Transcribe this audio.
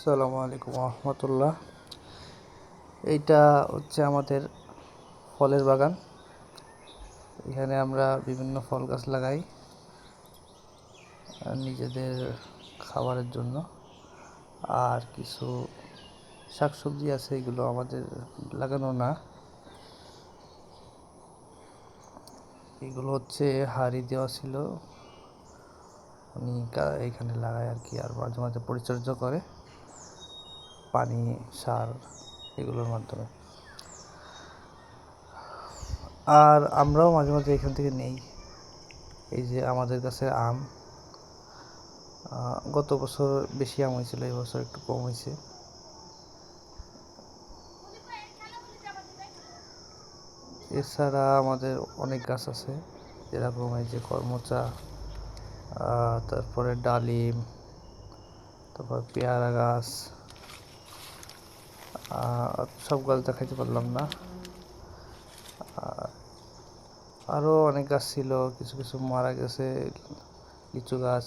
আসসালামু আলাইকুম রহমতুল্লাহ। এইটা হচ্ছে আমাদের ফলের বাগান। এখানে আমরা বিভিন্ন ফল গাছ লাগাই নিজেদের খাবারের জন্য। আর কিছু শাকসবজি আছে, এগুলো আমাদের লাগানো না। এগুলো হচ্ছে হাঁড়ি দেওয়া ছিল, উনি এখানে লাগায় আর কি। আর মাঝে মাঝে পরিচর্যা করে পানি, সার এগুলোর মাধ্যমে। আর আমরাও মাঝে মাঝে এখান থেকে নেই। এই যে আমাদের কাছে আম, গত বছর বেশি আম হয়েছিল, এই বছর একটু কম হয়েছে। এছাড়া আমাদের অনেক গাছ আছে, যেরকম এই যে করমচা, তারপরে ডালিম, তারপর পেয়ারা গাছ। সব গাছ দেখাইতে পারলাম না। আরও অনেক গাছ ছিল, কিছু কিছু মারা গেছে। লিচু গাছ,